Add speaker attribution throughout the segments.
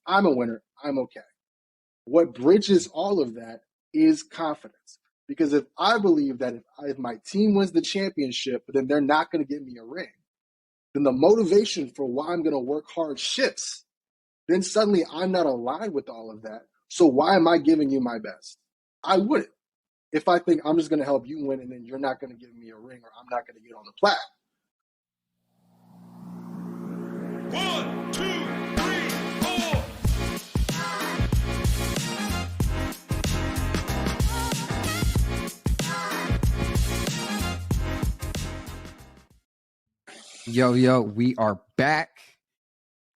Speaker 1: I'm a winner. I'm okay. What bridges all of that is confidence. Because if I believe that if my team wins the championship, but then they're not going to give me a ring, then the motivation for why I'm going to work hard shifts. Then suddenly I'm not aligned with all of that. So why am I giving you my best? I wouldn't. If I think I'm just going to help you win and then you're not going to give me a ring or I'm not going to get on the plat.
Speaker 2: 1, 2, 3, 4.
Speaker 3: Yo, we are back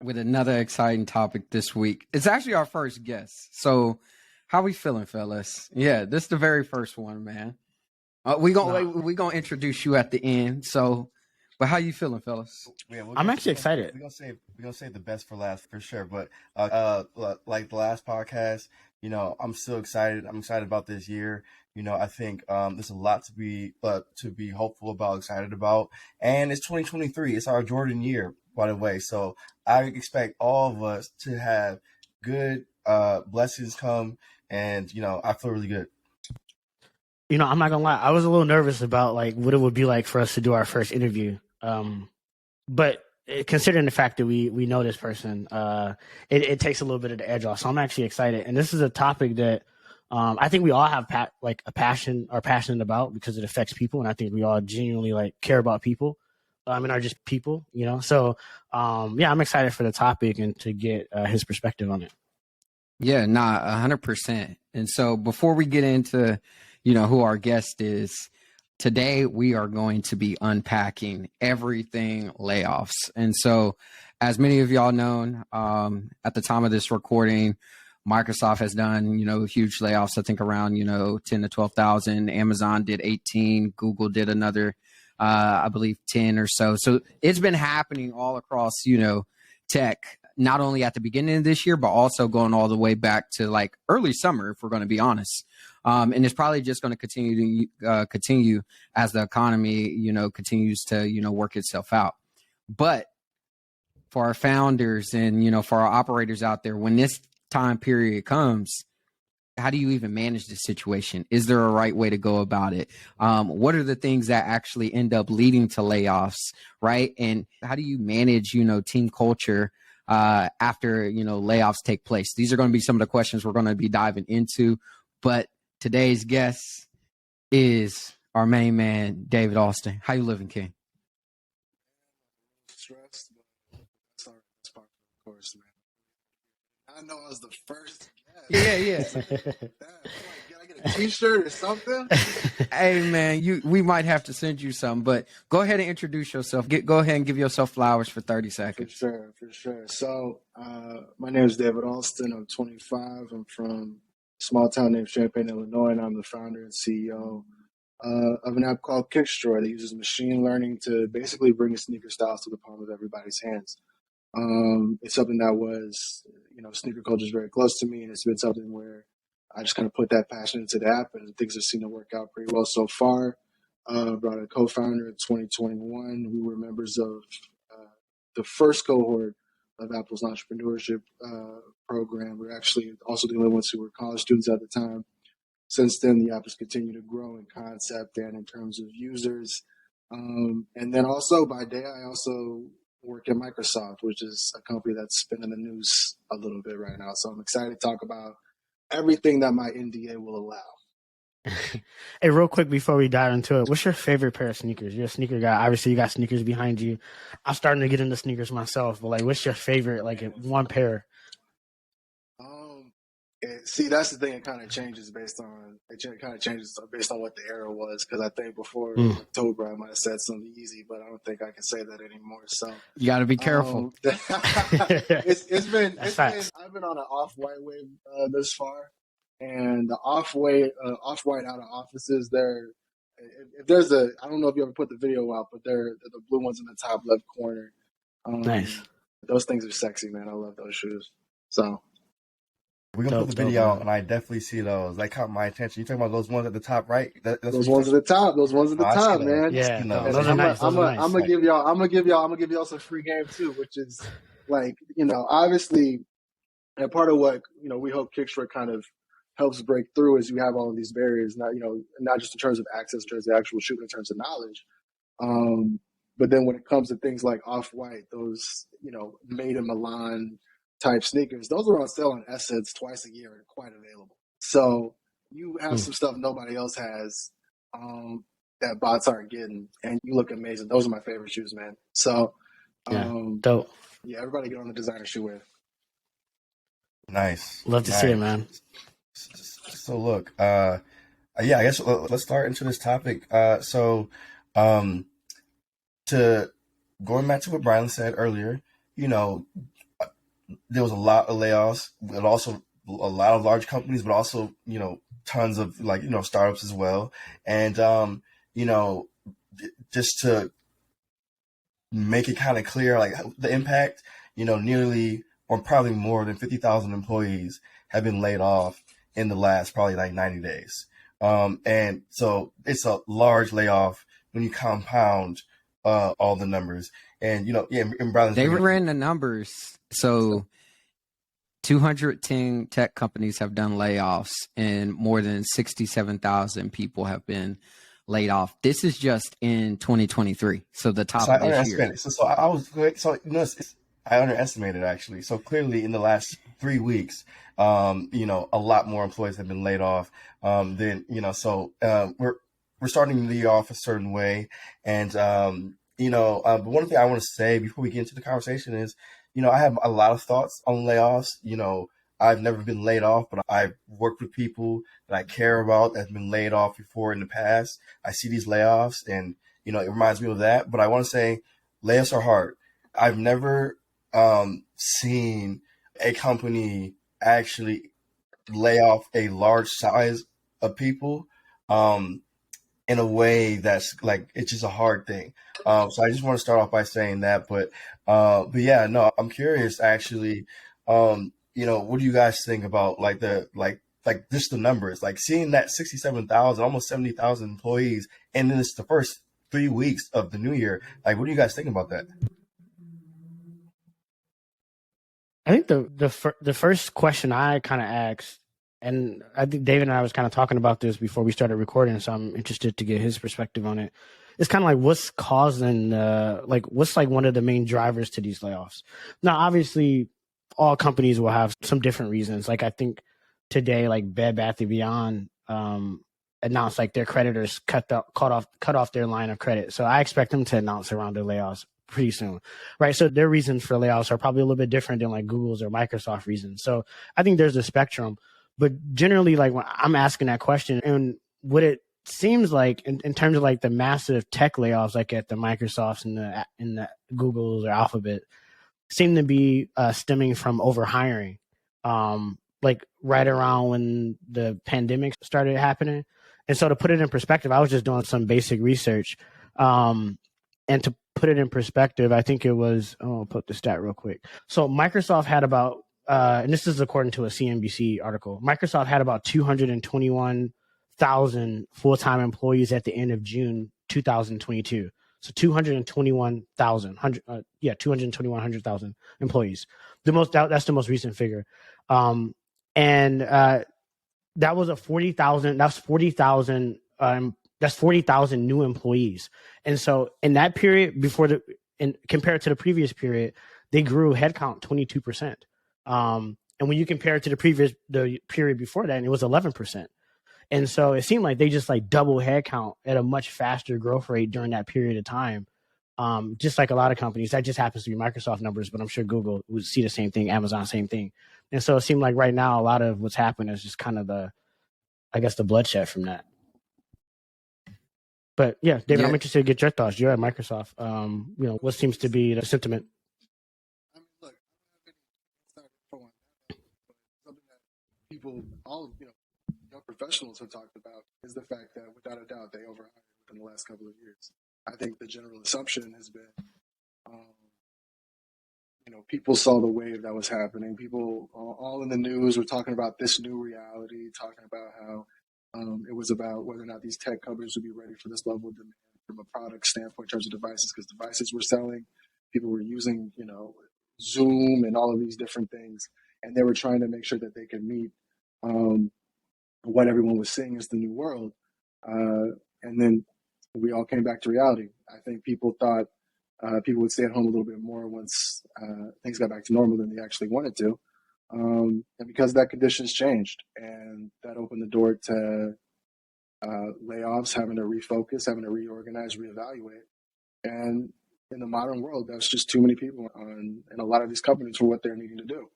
Speaker 3: with another exciting topic this week. It's actually our first guest. So how we feeling, fellas? Yeah, this is the very first one, man. We gonna introduce you at the end. So, but how you feeling, fellas?
Speaker 4: Yeah,
Speaker 5: I'm actually excited.
Speaker 4: We're gonna save the best for last for sure. But like the last podcast, I'm still excited. I'm excited about this year. I think there's a lot to be hopeful about, excited about, and it's 2023. It's our Jordan year, by the way. So I expect all of us to have good blessings come, and I feel really good.
Speaker 5: I'm not gonna lie. I was a little nervous about like what it would be like for us to do our first interview. But considering the fact that we know this person, it takes a little bit of the edge off. So I'm actually excited. And this is a topic that I think we all have are passionate about because it affects people. And I think we all genuinely care about people. And are just people, So I'm excited for the topic and to get his perspective on it.
Speaker 3: Yeah, 100%. And so before we get into who our guest is, today we are going to be unpacking everything layoffs. And so as many of y'all know, at the time of this recording, Microsoft has done, huge layoffs, I think around, 10 to 12,000. Amazon did 18. Google did another, I believe 10 or so. So it's been happening all across, tech, not only at the beginning of this year, but also going all the way back to early summer, if we're going to be honest. And it's probably just going to continue as the economy, continues to, work itself out. But for our founders and, for our operators out there, when this time period comes, how do you even manage this situation? Is there a right way to go about it? What are the things that actually end up leading to layoffs, right? And how do you manage, team culture after, layoffs take place? These are going to be some of the questions we're going to be diving into. But today's guest is our main man, David Alston. How you living, King?
Speaker 1: Stressed, but that's all right. That's part of the course, man. I know I was the first guest.
Speaker 3: Yeah.
Speaker 1: Can I get a t-shirt or something?
Speaker 3: Hey, man, we might have to send you some, but go ahead and introduce yourself. Go ahead and give yourself flowers for 30 seconds.
Speaker 1: For sure. So my name is David Alston. I'm 25. I'm from a small town named Champaign, Illinois, and I'm the founder and CEO of an app called Kickstroid that uses machine learning to basically bring sneaker styles to the palm of everybody's hands. It's something that was, sneaker culture is very close to me, and it's been something where I just kind of put that passion into the app, and things have seemed to work out pretty well so far. Brought a co-founder in 2021. We were members of the first cohort of Apple's entrepreneurship program. We're actually also the only ones who were college students at the time. Since then, the app has continued to grow in concept and in terms of users. And then also by day, I also work at Microsoft, which is a company that's been in the news a little bit right now. So I'm excited to talk about everything that my NDA will allow.
Speaker 5: Hey, real quick before we dive into it, what's your favorite pair of sneakers? You're a sneaker guy. Obviously, you got sneakers behind you. I'm starting to get into sneakers myself, but what's your favorite, one pair?
Speaker 1: See, that's the thing. It kind of changes based on what the era was. Because I think before October, I might have said something easy, but I don't think I can say that anymore. So
Speaker 3: you got to be careful.
Speaker 1: I've been on an off-white wave this far, and the off-white out of offices. If there's I don't know if you ever put the video out, but they're the blue ones in the top left corner.
Speaker 5: Nice.
Speaker 1: Those things are sexy, man. I love those shoes. So.
Speaker 4: We're going to put the video out, and I definitely see those. That caught my attention. You talking about those ones at the top, right?
Speaker 1: Those ones at the top. Those ones at the top, man.
Speaker 5: Yeah, those are nice.
Speaker 1: I'm gonna give y'all some free game too, which is obviously And part of what, we hope Kickstroid kind of helps break through is you have all of these barriers, not just in terms of access, in terms of actual shooting, in terms of knowledge. But then when it comes to things like Off-White, those, made in Milan type sneakers, those are on sale on Essence twice a year and quite available. So you have some stuff nobody else has that bots aren't getting, and you look amazing. Those are my favorite shoes, man. So,
Speaker 5: dope.
Speaker 1: Yeah, everybody get on the designer shoe wave.
Speaker 4: Nice.
Speaker 5: Love to see it, man.
Speaker 4: So look, I guess let's start into this topic. To going back to what Brylan said earlier, there was a lot of layoffs, but also a lot of large companies, but also, tons of startups as well. And, just to make it kind of clear, like the impact, nearly or probably more than 50,000 employees have been laid off in the last probably like 90 days. And so it's a large layoff when you compound all the numbers. And, and
Speaker 3: they ran the numbers. So 210 tech companies have done layoffs, and more than 67,000 people have been laid off. This is just in 2023. So the top of this year.
Speaker 4: I underestimated actually. So clearly in the last 3 weeks, a lot more employees have been laid off than, we're starting the year off a certain way. And, but one thing I want to say before we get into the conversation is, I have a lot of thoughts on layoffs. I've never been laid off, but I've worked with people that I care about that have been laid off before in the past. I see these layoffs and, it reminds me of that. But I want to say layoffs are hard. I've never seen a company actually lay off a large size of people in a way that's like, it's just a hard thing. So I just want to start off by saying that, but yeah, no, I'm curious actually, what do you guys think about like just the numbers, like seeing that 67,000, almost 70,000 employees, and then it's the first 3 weeks of the new year. Like, what do you guys think about that?
Speaker 5: I think the first question I kind of asked, and I think David and I was kind of talking about this before we started recording, so I'm interested to get his perspective on it. It's kind of like what's causing, what's like one of the main drivers to these layoffs. Now, obviously, all companies will have some different reasons. Like I think today, like Bed Bath & Beyond announced like their creditors cut off their line of credit. So I expect them to announce around their layoffs pretty soon, right? So their reasons for layoffs are probably a little bit different than like Google's or Microsoft reasons. So I think there's a spectrum, but generally, like when I'm asking that question, and what it seems like in terms of like the massive tech layoffs, like at the Microsofts and the Googles or Alphabet, seem to be stemming from overhiring, like right around when the pandemic started happening. And so to put it in perspective, I was just doing some basic research, and to put it in perspective, I think it was, I'll put the stat real quick. So Microsoft had about, and this is according to a CNBC article, Microsoft had about 221,000 full-time employees at the end of June 2022. So 221,000 employees. That's the most recent figure. And that was 40,000 new employees. And so in that period compared to the previous period, they grew headcount 22%. And when you compare it to the period before that, it was 11%. And so it seemed like they just like double headcount at a much faster growth rate during that period of time. Just like a lot of companies, that just happens to be Microsoft numbers, but I'm sure Google would see the same thing, Amazon, same thing. And so it seemed like right now, a lot of what's happening is just kind of the bloodshed from that. But yeah, David, I'm interested to get your thoughts. You're at Microsoft. What seems to be the sentiment?
Speaker 1: I mean, look, something that people, all young professionals have talked about is the fact that without a doubt they overhired within the last couple of years. I think the general assumption has been, people saw the wave that was happening. People all in the news were talking about this new reality, talking about how it was about whether or not these tech companies would be ready for this level of demand from a product standpoint in terms of devices, because devices were selling. People were using, Zoom and all of these different things. and they were trying to make sure that they could meet what everyone was seeing as the new world. And then we all came back to reality. I think people thought people would stay at home a little bit more once things got back to normal than they actually wanted to. And because that, conditions changed, and that opened the door to layoffs, having to refocus, having to reorganize, reevaluate. And in the modern world, that's just too many people in a lot of these companies for what they're needing to do.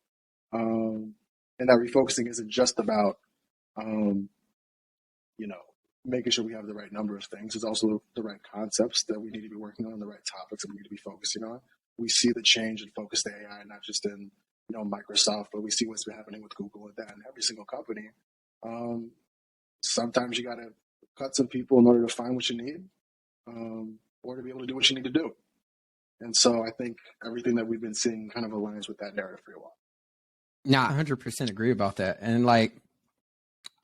Speaker 1: And that refocusing isn't just about, making sure we have the right number of things. It's also the right concepts that we need to be working on, the right topics that we need to be focusing on. We see the change and focus to AI, not just in Microsoft, but we see what's been happening with Google and that in every single company. Sometimes you got to cut some people in order to find what you need, or to be able to do what you need to do. And so I think everything that we've been seeing kind of aligns with that narrative for a while.
Speaker 3: Nah, 100% agree about that. And like,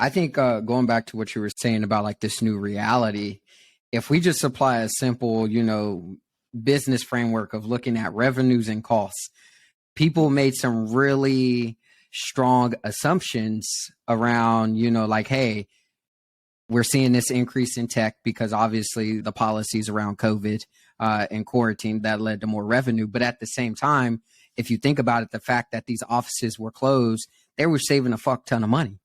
Speaker 3: I think going back to what you were saying about like this new reality, if we just apply a simple, business framework of looking at revenues and costs, people made some really strong assumptions around, like, hey, we're seeing this increase in tech because obviously the policies around COVID and quarantine that led to more revenue. But at the same time, if you think about it, the fact that these offices were closed, they were saving a fuck ton of money.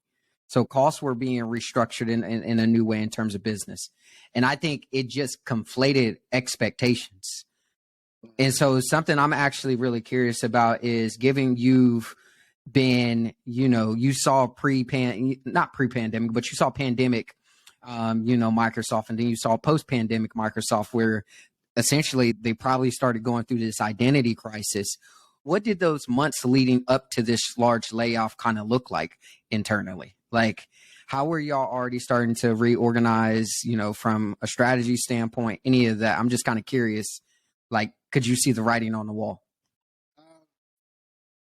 Speaker 3: So costs were being restructured in a new way in terms of business. And I think it just conflated expectations. And so something I'm actually really curious about is, given you've been, you saw not pre-pandemic, but you saw pandemic, Microsoft, and then you saw post-pandemic Microsoft, where essentially they probably started going through this identity crisis. What did those months leading up to this large layoff kind of look like internally? Like, how were y'all already starting to reorganize, from a strategy standpoint, any of that? I'm just kind of curious, like, could you see the writing on the wall?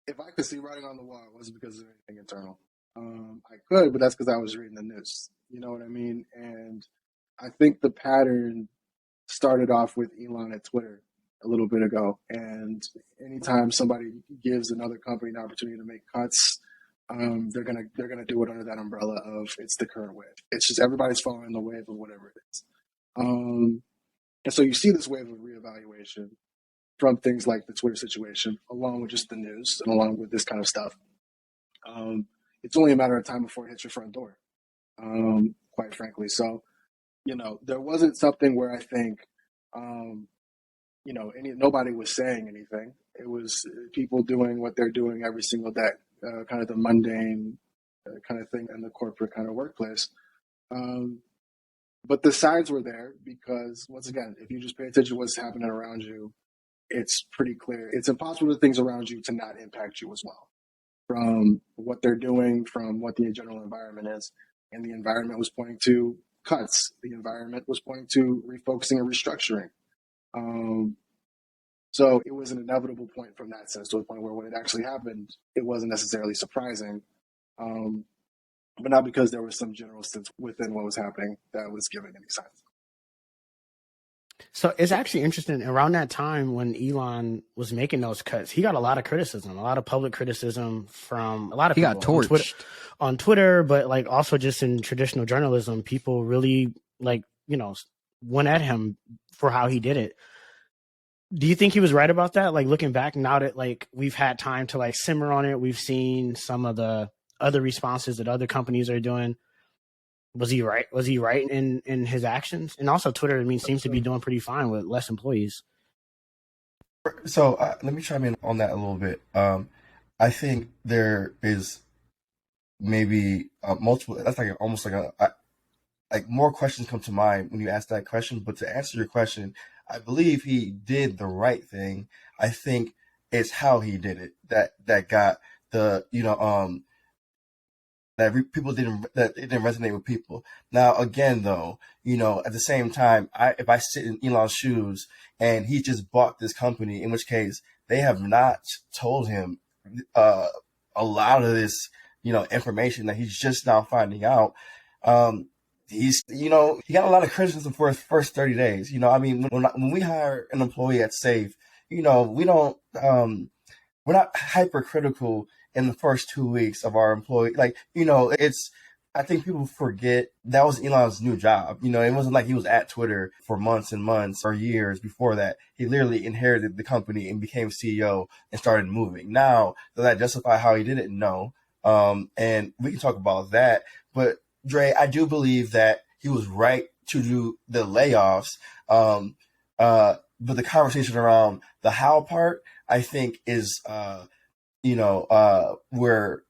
Speaker 1: If I could see writing on the wall, it wasn't because of anything internal. I could, but that's because I was reading the news. You know what I mean? And I think the pattern started off with Elon at Twitter a little bit ago. And anytime somebody gives another company an opportunity to make cuts, they're gonna do it under that umbrella of it's the current wave. It's just everybody's following the wave of whatever it is. And so you see this wave of reevaluation from things like the Twitter situation, along with just the news and along with this kind of stuff. It's only a matter of time before it hits your front door, quite frankly. So, there wasn't something where I think, nobody was saying anything. It was people doing what they're doing every single day, kind of the mundane kind of thing in the corporate kind of workplace. But the signs were there because, once again, if you just pay attention to what's happening around you, it's pretty clear. It's impossible for things around you to not impact you as well, from what they're doing, from what the general environment is. And the environment was pointing to cuts. The environment was pointing to refocusing and restructuring. So it was an inevitable point from that sense, to a point where when it actually happened, it wasn't necessarily surprising. But not because there was some general sense within what was happening that was giving any signs.
Speaker 5: So it's actually interesting. Around that time when Elon was making those cuts, he got a lot of criticism, a lot of public criticism from a lot of people.
Speaker 3: He got torched
Speaker 5: on Twitter, but like also just in traditional journalism, people really went at him for how he did it. Do you think he was right about that? Like, looking back now that like we've had time to like simmer on it, we've seen some of the other responses that other companies are doing. Was he right? Was he right in his actions? And also Twitter, seems to be doing pretty fine with less employees.
Speaker 4: So let me chime in on that a little bit. I think there is maybe multiple. That's like almost like more questions come to mind when you ask that question. But to answer your question, I believe he did the right thing. I think it's how he did it that got the that it didn't resonate with people. Now, again, though, at the same time, if I sit in Elon's shoes and he just bought this company, in which case they have not told him a lot of this, information that he's just now finding out. He's, he got a lot of criticism for his first 30 days. When we hire an employee at Safe, we don't, we're not hypercritical in the first 2 weeks of our employee. Like, I think people forget that was Elon's new job. It wasn't like he was at Twitter for months and months or years before that. He literally inherited the company and became CEO and started moving. Now, does that justify how he did it? No. And we can talk about that. But Dre, I do believe that he was right to do the layoffs. But the conversation around the how part, I think, is, where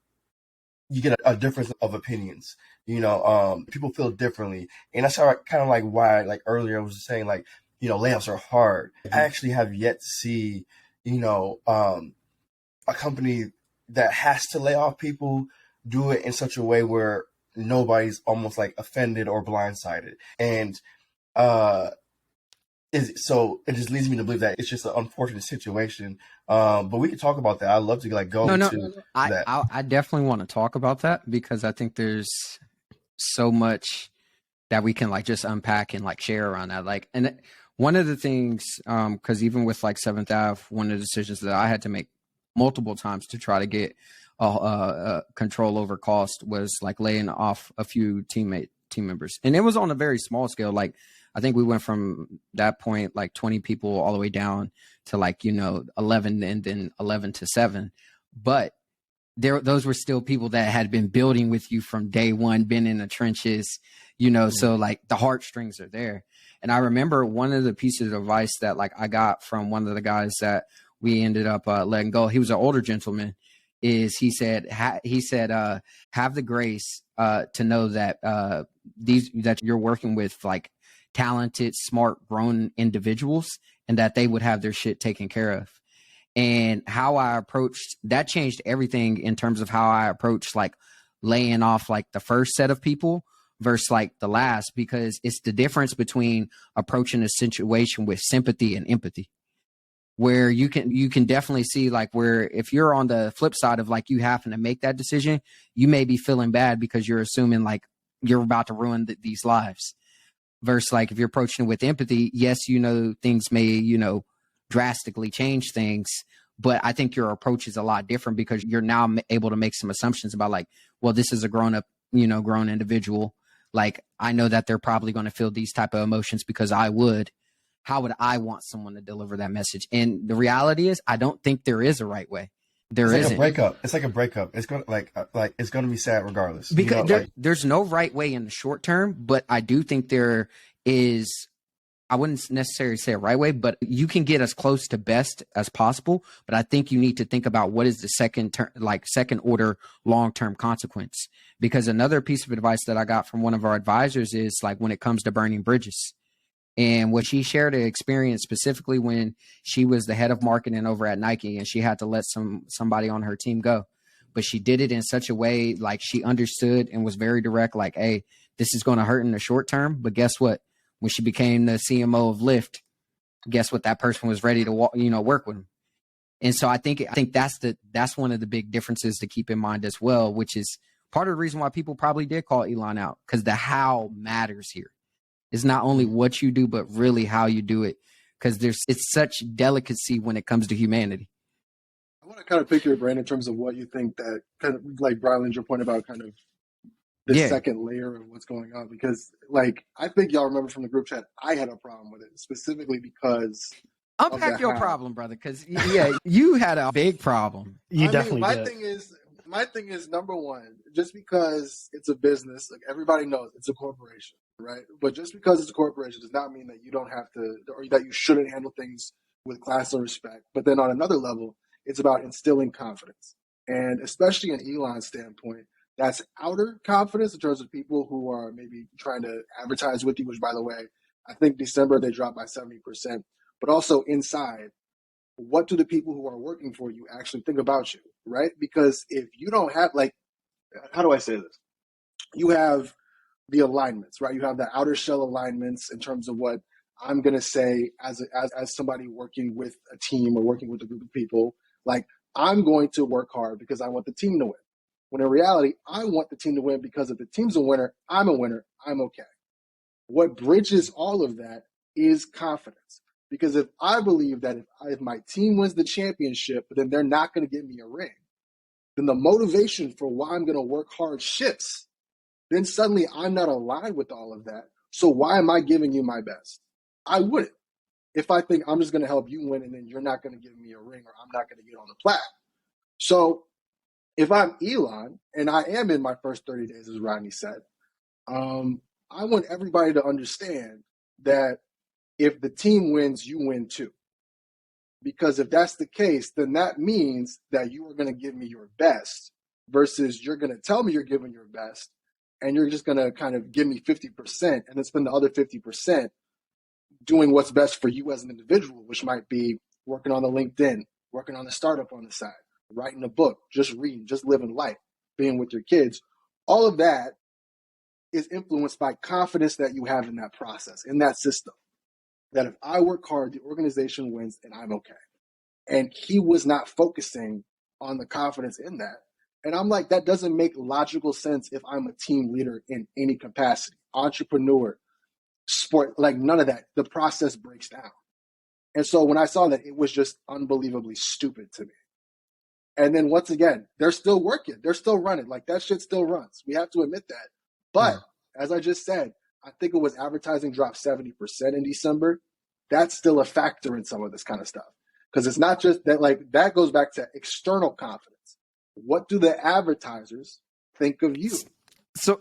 Speaker 4: you get a difference of opinions. People feel differently, and that's how kind of like why, like earlier I was saying, like, layoffs are hard. I actually have yet to see, a company that has to lay off people do it in such a way where nobody's almost like offended or blindsided, and so it just leads me to believe that it's just an unfortunate situation. But we can talk about that. I'd love to go into that.
Speaker 3: I definitely want to talk about that because I think there's so much that we can like just unpack and like share around that. Like, and one of the things, because even with like 7th Ave, one of the decisions that I had to make multiple times to try to get control over cost was like laying off a few team members, and it was on a very small scale. Like, I think we went from that point, like 20 people all the way down to like, 11 and then 11 to 7. But those were still people that had been building with you from day one, been in the trenches, so like the heartstrings are there. And I remember one of the pieces of advice that like I got from one of the guys that we ended up letting go. He was an older gentleman. Is he said, have the grace to know that that you're working with like talented, smart, grown individuals, and that they would have their shit taken care of. And how I approached that changed everything in terms of how I approached like laying off like the first set of people versus like the last, because it's the difference between approaching a situation with sympathy and empathy, where you can definitely see like where if you're on the flip side of like you happen to make that decision, you may be feeling bad because you're assuming like you're about to ruin these lives. Versus like if you're approaching it with empathy, yes, things may, drastically change things, but I think your approach is a lot different because you're now able to make some assumptions about like, well, this is a grown up, grown individual. Like, I know that they're probably going to feel these type of emotions because I would. How would I want someone to deliver that message? And the reality is, I don't think there is a right way. There isn't.
Speaker 4: It's like a breakup. It's going to it's going to be sad regardless.
Speaker 3: Because there's no right way in the short term, but I do think there is. I wouldn't necessarily say a right way, but you can get as close to best as possible. But I think you need to think about what is the second order long-term consequence. Because another piece of advice that I got from one of our advisors is like when it comes to burning bridges. And what she shared an experience specifically when she was the head of marketing over at Nike, and she had to let somebody on her team go. But she did it in such a way, like she understood and was very direct, like, hey, this is going to hurt in the short term. But guess what? When she became the CMO of Lyft, guess what? That person was ready to work with him. And so I think that's one of the big differences to keep in mind as well, which is part of the reason why people probably did call Elon out, because the how matters here. It's not only what you do, but really how you do it, because it's such delicacy when it comes to humanity.
Speaker 1: I want to kind of pick your brain in terms of what you think that kind of like Brylan, your point about kind of the second layer of what's going on, because like I think y'all remember from the group chat, I had a problem with it specifically because
Speaker 3: unpack your problem, brother, because you had a big problem.
Speaker 1: My thing is number one, just because it's a business, like everybody knows it's a corporation, right? But just because it's a corporation does not mean that you don't have to, or that you shouldn't handle things with class and respect. But then on another level, it's about instilling confidence, and especially in Elon's standpoint, that's outer confidence in terms of people who are maybe trying to advertise with you, which, by the way, I think December they dropped by 70%. But also inside, what do the people who are working for you actually think about you, right? Because if you don't have, like, how do I say this? You have the alignments, right? You have the outer shell alignments in terms of what I'm going to say as somebody working with a team or working with a group of people. Like, I'm going to work hard because I want the team to win. When in reality, I want the team to win because if the team's a winner, I'm okay. What bridges all of that is confidence. Because if I believe that if my team wins the championship, then they're not going to give me a ring, then the motivation for why I'm going to work hard shifts. Then suddenly I'm not aligned with all of that. So why am I giving you my best? I wouldn't. If I think I'm just going to help you win and then you're not going to give me a ring or I'm not going to get on the plaque. So if I'm Elon and I am in my first 30 days, as Rodney said, I want everybody to understand that if the team wins, you win too. Because if that's the case, then that means that you are going to give me your best versus you're going to tell me you're giving your best and you're just going to kind of give me 50% and then spend the other 50% doing what's best for you as an individual, which might be working on the LinkedIn, working on the startup on the side, writing a book, just reading, just living life, being with your kids. All of that is influenced by confidence that you have in that process, in that system. That if I work hard, the organization wins and I'm okay. And he was not focusing on the confidence in that. And I'm like, that doesn't make logical sense if I'm a team leader in any capacity, entrepreneur, sport, like none of that. The process breaks down. And so when I saw that, it was just unbelievably stupid to me. And then once again, they're still working. They're still running. Like that shit still runs. We have to admit that. But as I just said, I think it was advertising dropped 70% in December. That's still a factor in some of this kind of stuff. Because it's not just that, like, that goes back to external confidence. What do the advertisers think of you?
Speaker 3: So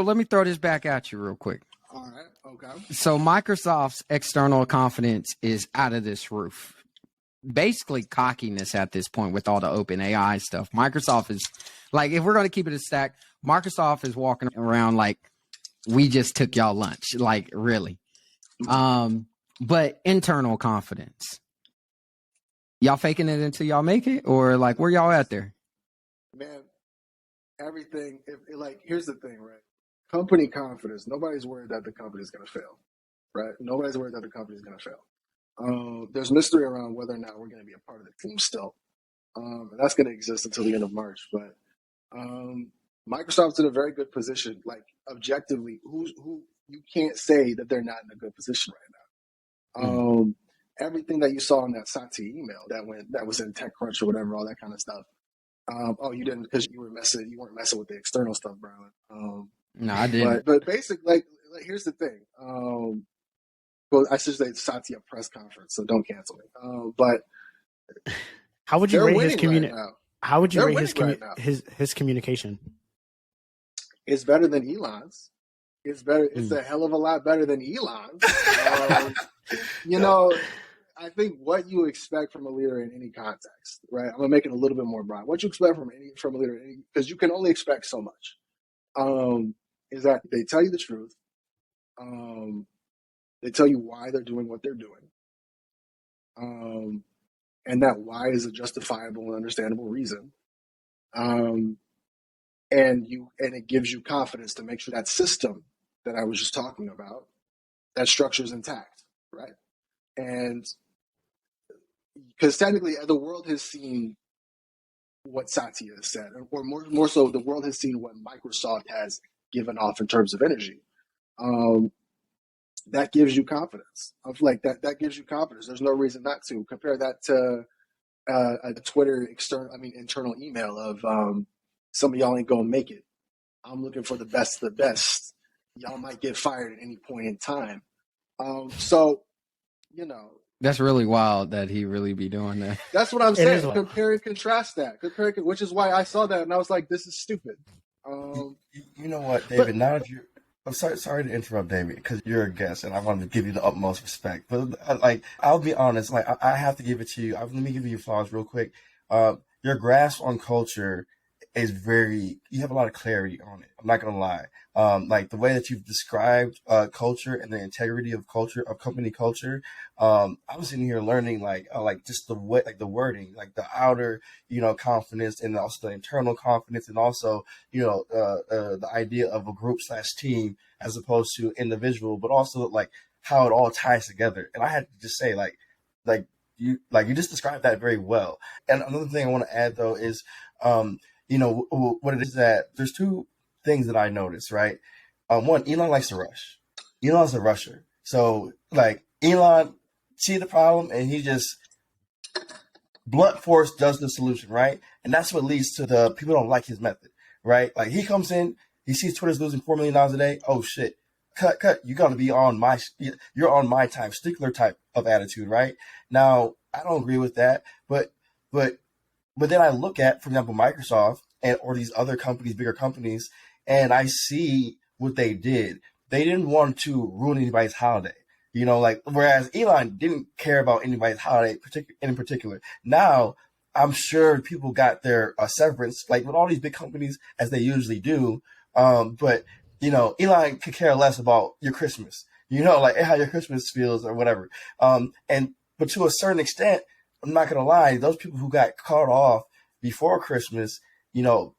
Speaker 3: let me throw this back at you real quick.
Speaker 1: All right. Okay.
Speaker 3: So Microsoft's external confidence is out of this roof. Basically cockiness at this point with all the open AI stuff. Microsoft is like, if we're going to keep it a stack, Microsoft is walking around like, we just took y'all lunch, like really. But internal confidence, y'all faking it until y'all make it, or like where y'all at there?
Speaker 1: Man, everything. Like, here's the thing, right? Company confidence. Nobody's worried that the company's going to fail, right? Nobody's worried that the company's going to fail. There's mystery around whether or not we're going to be a part of the team still. And that's going to exist until the end of March. But Microsoft's in a very good position. Like, objectively, who you can't say that they're not in a good position right now. Everything that you saw in that Satya email that was in TechCrunch or whatever, all that kind of stuff. You didn't because you weren't messing with the external stuff, Brylan.
Speaker 3: No, I didn't.
Speaker 1: But basically, like here's the thing. Well, I should say Satya press conference, so don't cancel me. But
Speaker 5: how would you rate his
Speaker 1: right
Speaker 5: How would you rate his communication?
Speaker 1: It's better than Elon's. It's better. It's a hell of a lot better than Elon's. I think what you expect from a leader in any context, right? I'm gonna make it a little bit more broad. What you expect from a leader, because you can only expect so much, is that they tell you the truth. They tell you why they're doing what they're doing, and that why is a justifiable and understandable reason. And it gives you confidence to make sure that system that I was just talking about, that structure is intact, right? And because technically the world has seen what Satya has said, or more so, the world has seen what Microsoft has given off in terms of energy. That gives you confidence. That gives you confidence. There's no reason not to. Compare that to a Twitter internal email of some of y'all ain't gonna make it. I'm looking for the best of the best. Y'all might get fired at any point in time.
Speaker 3: That's really wild that he really be doing that.
Speaker 1: That's what I'm saying. Compare and contrast that. Which is why I saw that and I was like, this is stupid.
Speaker 4: You know what, David? Now that I'm sorry to interrupt, David, because you're a guest and I wanted to give you the utmost respect. But I'll be honest, I have to give it to you. Let me give you your flowers real quick. Your grasp on culture is you have a lot of clarity on it. I'm not going to lie. The way that you've described culture and the integrity of culture, of company culture, I was sitting here learning just the way, the wording, the outer, confidence, and also the internal confidence, and also, the idea of a group / team as opposed to individual, but also how it all ties together. And I had to just say, you just described that very well. And another thing I want to add though is, what it is that there's two things that I noticed, right? One, Elon likes to rush. Elon's a rusher. So Elon see the problem and he just blunt force does the solution, right? And that's what leads to the people don't like his method, right? Like he comes in, he sees Twitter's losing $4 million a day. Oh shit. Cut. You're going to be you're on my time, stickler type of attitude, right? Now, I don't agree with that, but then I look at, for example, Microsoft or these other companies, bigger companies, and I see what they did. They didn't want to ruin anybody's holiday. Like, whereas Elon didn't care about anybody's holiday in particular. Now, I'm sure people got their severance, like with all these big companies, as they usually do. But, Elon could care less about your Christmas, like how your Christmas feels or whatever. But to a certain extent, I'm not going to lie, those people who got caught off before Christmas, they're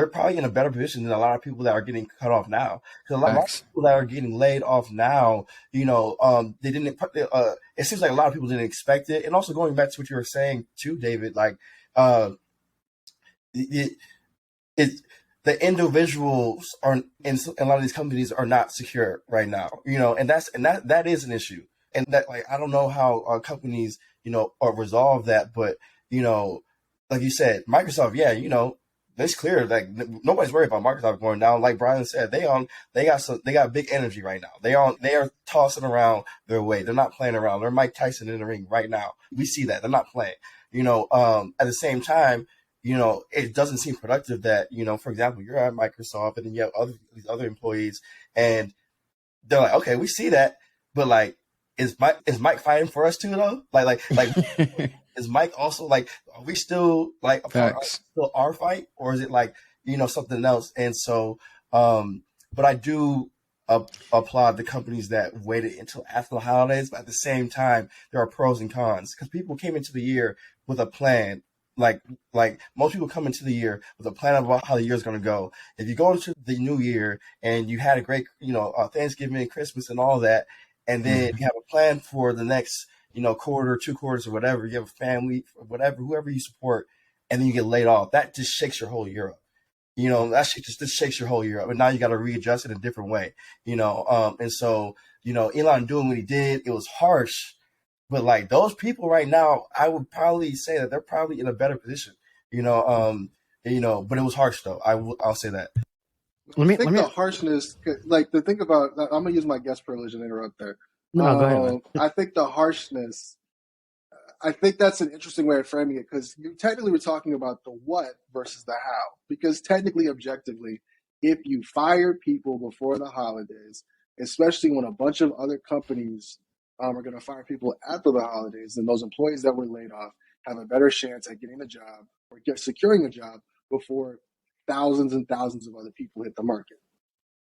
Speaker 4: probably in a better position than a lot of people that are getting cut off now. Because a lot of people that are getting laid off now, they didn't. It seems like a lot of people didn't expect it. And also going back to what you were saying too, David, like the individuals are in a lot of these companies are not secure right now. And that is an issue. And that, like, I don't know how companies, resolve that, but like you said, Microsoft, it's clear, like nobody's worried about Microsoft going down. Like Brylan said, they got big energy right now. They are tossing around their weight. They're not playing around. They're Mike Tyson in the ring right now. We see that they're not playing. At the same time, it doesn't seem productive that for example, you're at Microsoft and then you have these other employees, and they're like, okay, we see that, but like, is Mike fighting for us too though? Like. Is Mike also like, are we still like still our fight, or is it like, something else? And so, but I do applaud the companies that waited until after the holidays. But at the same time, there are pros and cons because people came into the year with a plan. Like most people come into the year with a plan about how the year is going to go. If you go into the new year and you had a great, Thanksgiving and Christmas and all that, and then you have a plan for the next, quarter, 2 quarters or whatever, you have a family, whatever, whoever you support, and then you get laid off, that just shakes your whole year up. That shit just shakes your whole year up. And now you got to readjust in a different way, and so, Elon doing what he did, it was harsh, but like those people right now, I would probably say that they're probably in a better position, but it was harsh though. I'll say that.
Speaker 1: The harshness, like the thing about, I'm going to use my guest privilege and interrupt there.
Speaker 5: No, go ahead, man.
Speaker 1: I think the harshness, I think that's an interesting way of framing it, because you technically were talking about the what versus the how. Because technically, objectively, if you fire people before the holidays, especially when a bunch of other companies are going to fire people after the holidays, then those employees that were laid off have a better chance at getting a job or securing a job before thousands and thousands of other people hit the market.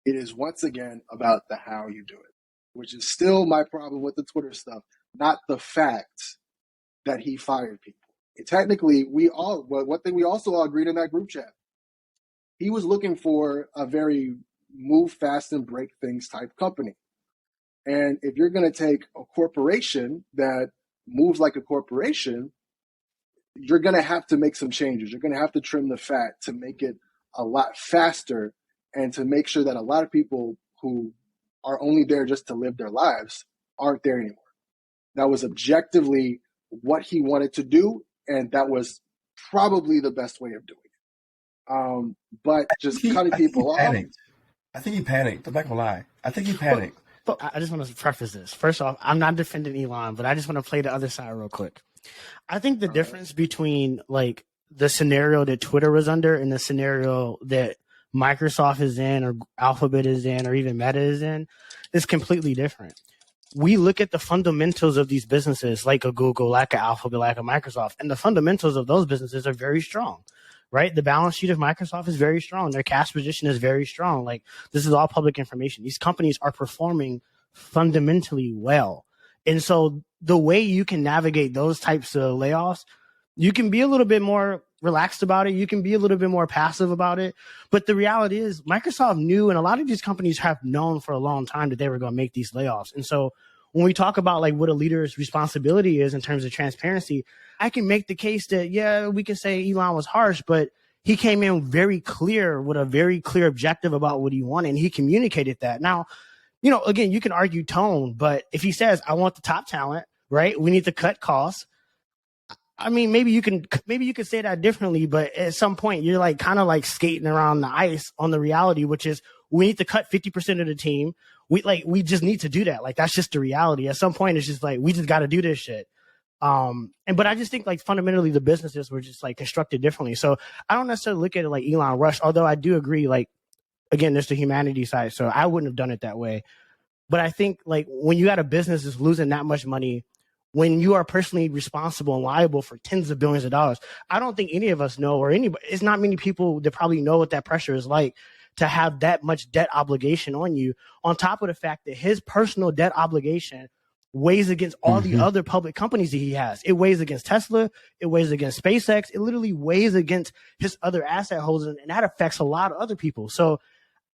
Speaker 1: It is once again about the how you do it, which is still my problem with the Twitter stuff, not the fact that he fired people. Technically, one thing we also all agreed in that group chat, he was looking for a very move fast and break things type company. And if you're going to take a corporation that moves like a corporation, you're going to have to make some changes. You're going to have to trim the fat to make it a lot faster and to make sure that a lot of people who are only there just to live their lives aren't there anymore. That was objectively what he wanted to do, and that was probably the best way of doing it. But just cutting people off.
Speaker 4: I think he panicked. I'm not gonna lie. I think he panicked.
Speaker 5: But I just want to preface this. First off, I'm not defending Elon, but I just want to play the other side real quick. I think the difference between like the scenario that Twitter was under and the scenario that Microsoft is in or Alphabet is in or even Meta is in is completely different. We look at the fundamentals of these businesses like a Google, like a Alphabet, like a Microsoft, and the fundamentals of those businesses are very strong, right? The balance sheet of Microsoft is very strong. Their cash position is very strong. Like, this is all public information. These companies are performing fundamentally well. And so the way you can navigate those types of layoffs, you can be a little bit more relaxed about it. You can be a little bit more passive about it. But the reality is Microsoft knew, and a lot of these companies have known for a long time that they were going to make these layoffs. And so when we talk about like what a leader's responsibility is in terms of transparency, I can make the case that, yeah, we can say Elon was harsh, but he came in very clear with a very clear objective about what he wanted, and he communicated that. Now, you know, again, you can argue tone, but if he says, I want the top talent, right? We need to cut costs. I mean, maybe you can say that differently, but at some point you're like kind of like skating around the ice on the reality, which is we need to cut 50% of the team. We just need to do that. Like, that's just the reality. At some point, it's just like, we just got to do this shit. But I just think like fundamentally the businesses were just like constructed differently. So I don't necessarily look at it like Elon Rush, although I do agree, like, again, there's the humanity side. So I wouldn't have done it that way. But I think like when you got a business that's losing that much money, when you are personally responsible and liable for tens of billions of dollars, I don't think any of us know, or anybody, it's not many people that probably know what that pressure is like to have that much debt obligation on you, on top of the fact that his personal debt obligation weighs against all the other public companies that he has. It weighs against Tesla. It weighs against SpaceX. It literally weighs against his other asset holders, and that affects a lot of other people. So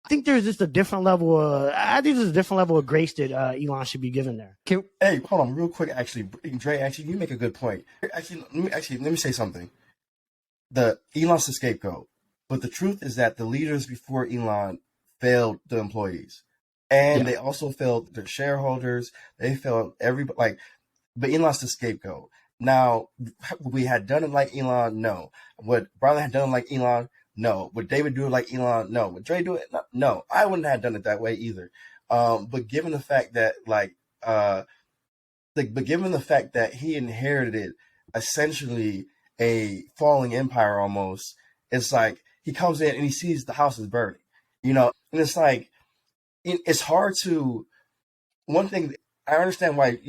Speaker 5: I think there's just a different level of grace that Elon should be given there.
Speaker 4: Hey, hold on, real quick. Actually, Dre, you make a good point. Let me say something. Elon's the scapegoat, but the truth is that the leaders before Elon failed the employees, and they also failed their shareholders. They failed everybody. But Elon's the scapegoat. Now, we had done it like Elon? No. Would Brylan had done it like Elon? No. Would David do it like Elon? No. Would Dre do it? No. I wouldn't have done it that way either. But given the fact that given the fact that he inherited essentially a falling empire almost, it's like he comes in and he sees the house is burning, and it's like, it's hard to, one thing, I understand why,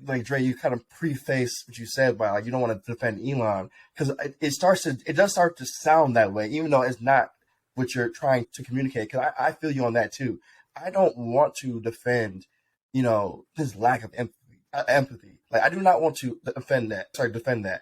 Speaker 4: like Dre, you kind of preface what you said by like, you don't want to defend Elon, because it does start to sound that way, even though it's not what you're trying to communicate. Because I feel you on that too. I don't want to defend, his lack of empathy. Like, I do not want to defend that.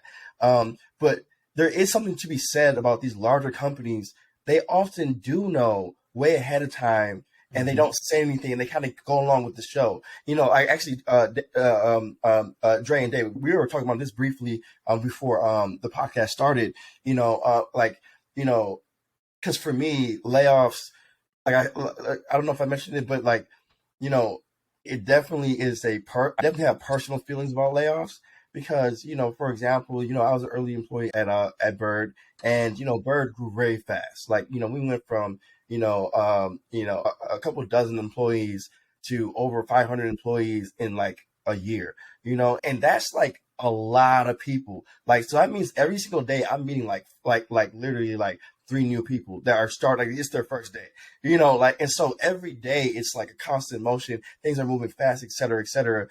Speaker 4: But there is something to be said about these larger companies. They often do know way ahead of time, and they don't say anything, and they kind of go along with the show. I actually, Dre and David, we were talking about this briefly before the podcast started. Because for me, layoffs, like I don't know if I mentioned it, but like, it definitely is I definitely have personal feelings about layoffs because, for example, I was an early employee at Bird, and, Bird grew very fast. Like, we went from, a couple dozen employees to over 500 employees in like a year, and that's like a lot of people. Like, so that means every single day I'm meeting like literally like 3 new people that are starting, like, it's their first day, and so every day it's like a constant motion. Things are moving fast, et cetera, et cetera.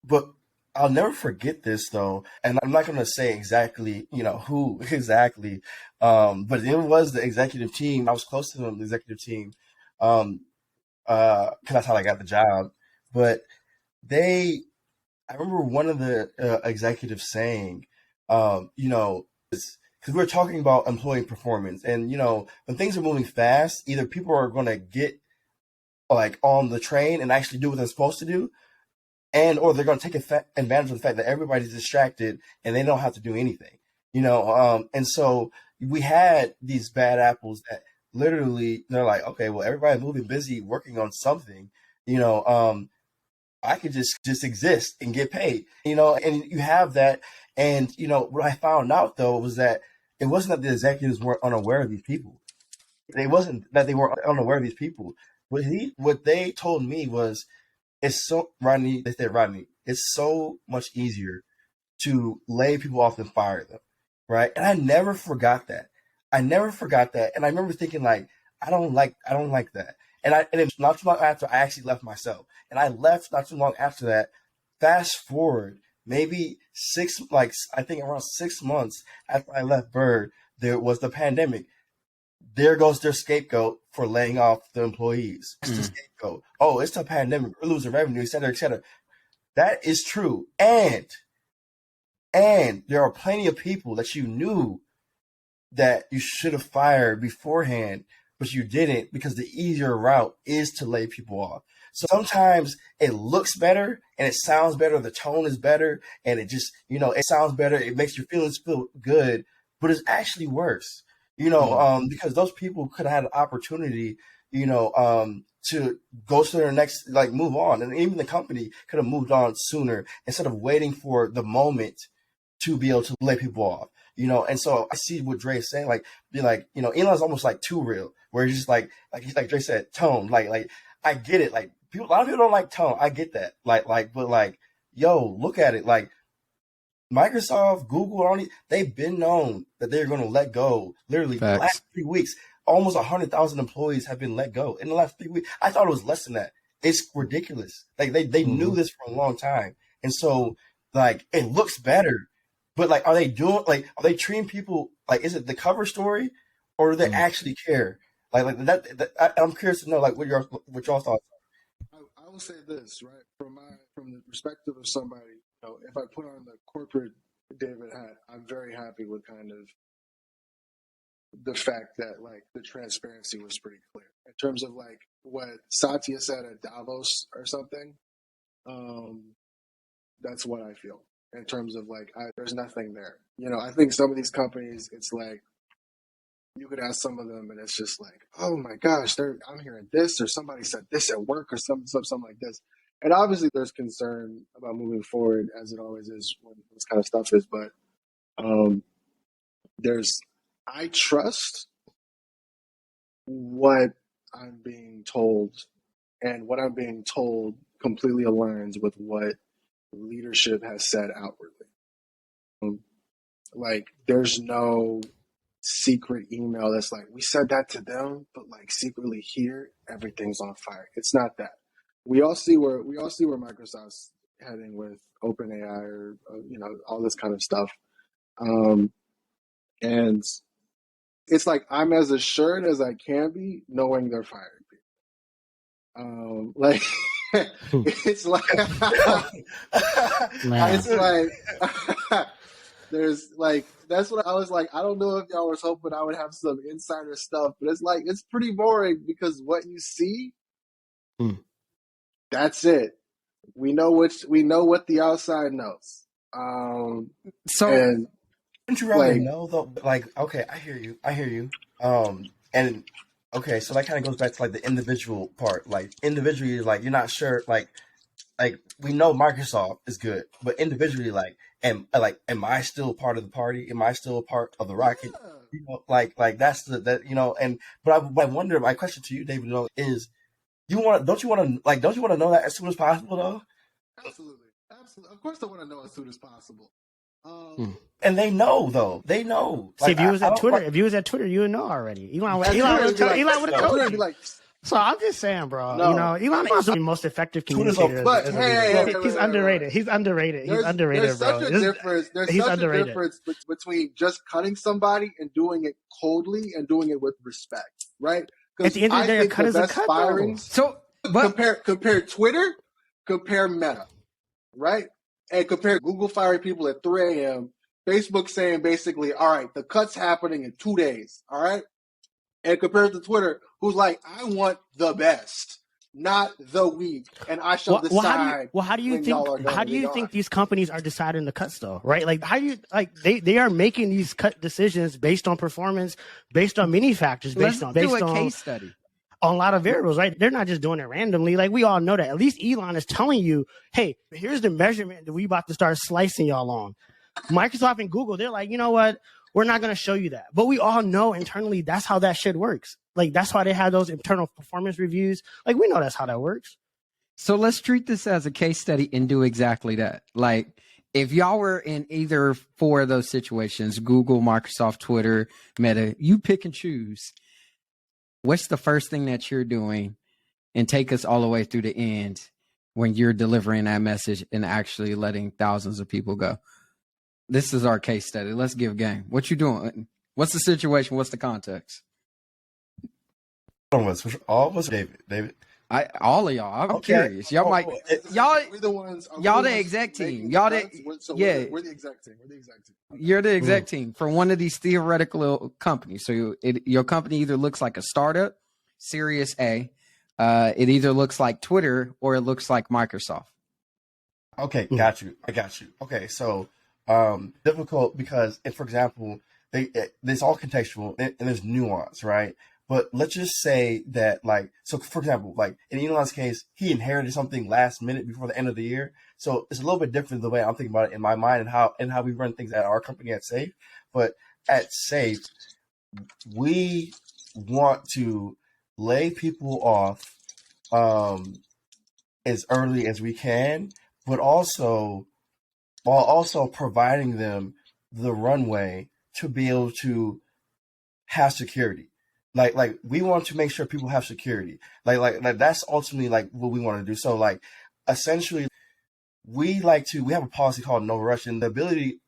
Speaker 4: But I'll never forget this though, and I'm not going to say exactly, who exactly, but it was the executive team. I was close to them, the executive team, because that's how I got the job. But I remember one of the executives saying, because we were talking about employee performance, and when things are moving fast, either people are going to get like on the train and actually do what they're supposed to do, or they're going to take advantage of the fact that everybody's distracted and they don't have to do anything, and so we had these bad apples that literally, they're like, okay, well, everybody's moving busy working on something, I could just exist and get paid, and you have that. And, what I found out though was that it wasn't that the executives weren't unaware of these people. It wasn't that they weren't unaware of these people. What they told me was, Rodney, it's so much easier to lay people off than fire them. Right. And I never forgot that. And I remember thinking like, I don't like that. And it was not too long after I actually left myself. And I left not too long after that. Fast forward, maybe I think around 6 months after I left Bird, there was the pandemic. There goes their scapegoat for laying off the employees. It's the scapegoat. Oh, it's the pandemic. We're losing revenue, et cetera, et cetera. That is true. And there are plenty of people that you knew that you should have fired beforehand, but you didn't, because the easier route is to lay people off. So sometimes it looks better and it sounds better. The tone is better and it just, it sounds better. It makes your feelings feel good, but it's actually worse, because those people could have had an opportunity, to go to their next, like, move on. And even the company could have moved on sooner instead of waiting for the moment to be able to lay people off, you know? And so I see what Dre's saying, like, be like, you know, Elon's almost like too real, where he's just like Dre said, tone, like, I get it. Like, a lot of people don't like tone. I get that. But like, yo, look at it. Like, Microsoft, Google, they've been known that they're going to let go. Literally, the last 3 weeks, almost 100,000 employees have been let go in the last 3 weeks. I thought it was less than that. It's ridiculous. Like, they knew this for a long time. And so, like, it looks better. But, like, are they treating people, like, is it the cover story, or do they actually care? Like I'm curious to know, like, what y'all thoughts are.
Speaker 1: I will say this, right? From the perspective of somebody, you know, if I put on the corporate David hat, I'm very happy with kind of the fact that, like, the transparency was pretty clear in terms of, like, what Satya said at Davos or something. That's what I feel in terms of, like, there's nothing there. You know, I think some of these companies, it's like, you could ask some of them, and it's just like, oh my gosh, I'm hearing this, or somebody said this at work, or something like this. And obviously, there's concern about moving forward, as it always is when this kind of stuff is. But I trust what I'm being told, and what I'm being told completely aligns with what leadership has said outwardly. Like, there's no secret email that's like, we said that to them, but, like, secretly here, everything's on fire. It's not that. We all see where Microsoft's heading with OpenAI, or you know, all this kind of stuff. And it's like, I'm as assured as I can be, knowing they're firing people. Like, it's like, it's like, there's, like, that's what I was like. I don't know if y'all was hoping I would have some insider stuff, but it's like, it's pretty boring, because what you see, that's it. We know what the outside knows.
Speaker 4: And wouldn't you rather know, though? Like, okay, I hear you. And okay, so that kind of goes back to, like, the individual part. Like, individually, like, you're not sure, like we know Microsoft is good, but individually, like, am I still part of the party? Am I still a part of the rocket?
Speaker 1: Yeah.
Speaker 4: You know, like that's that, you know. And but I wonder. My question to you, David, is, don't you want to know that as soon as possible, though?
Speaker 1: Absolutely. Of course, I want to know as soon as possible.
Speaker 4: And they know, though. They know.
Speaker 5: See,
Speaker 4: Like,
Speaker 5: if you was at Twitter, you would know already. Elon would have told you. So I'm just saying, bro. No. You know, Elon is the most effective communicator.
Speaker 1: But
Speaker 5: he's underrated. He's underrated. He's underrated, bro.
Speaker 1: There's such a difference between just cutting somebody and doing it coldly and doing it with respect, right?
Speaker 5: At the end of the day, a cut is a cut.
Speaker 3: So
Speaker 1: compare Twitter, compare Meta, right? And compare Google firing people at 3 a.m., Facebook saying basically, all right, the cut's happening in 2 days, all right? And compared to Twitter, who's like, I want the best, not the weak, and I shall decide.
Speaker 5: How do you think these companies are deciding the cuts, though? Right? Like, they are making these cut decisions based on performance, based on many factors, based on
Speaker 3: case study.
Speaker 5: On a lot of variables, right? They're not just doing it randomly. Like, we all know that. At least Elon is telling you, hey, here's the measurement that we about to start slicing y'all on. Microsoft and Google, they're like, you know what? We're not going to show you that. But we all know internally that's how that shit works. Like, that's why they have those internal performance reviews. Like, we know that's how that works.
Speaker 3: So let's treat this as a case study and do exactly that. Like, if y'all were in either 4 of those situations, Google, Microsoft, Twitter, Meta, you pick and choose. What's the first thing that you're doing, and take us all the way through the end when you're delivering that message and actually letting thousands of people go? This is our case study. Let's give game. What you doing? What's the situation? What's the context?
Speaker 4: All of us, David.
Speaker 3: All of y'all. I'm curious. Y'all might.
Speaker 1: We're the ones.
Speaker 3: Y'all the exec team. Y'all the yeah.
Speaker 1: We're the exec team.
Speaker 3: You're the exec team for one of these theoretical companies. So your company either looks like a startup, Series A. It either looks like Twitter or it looks like Microsoft.
Speaker 4: Okay, got you. I got you. Okay, so difficult because, if, for example, it's all contextual and there's nuance, right? But let's just say that, like, so for example, like in Elon's case, he inherited something last minute before the end of the year. So it's a little bit different the way I'm thinking about it in my mind, and how we run things at our company at Safe. But at Safe, we want to lay people off as early as we can, but also while also providing them the runway to be able to have security. Like we want to make sure people have security. Like that's ultimately like what we want to do. So like essentially we have a policy called no rush, and the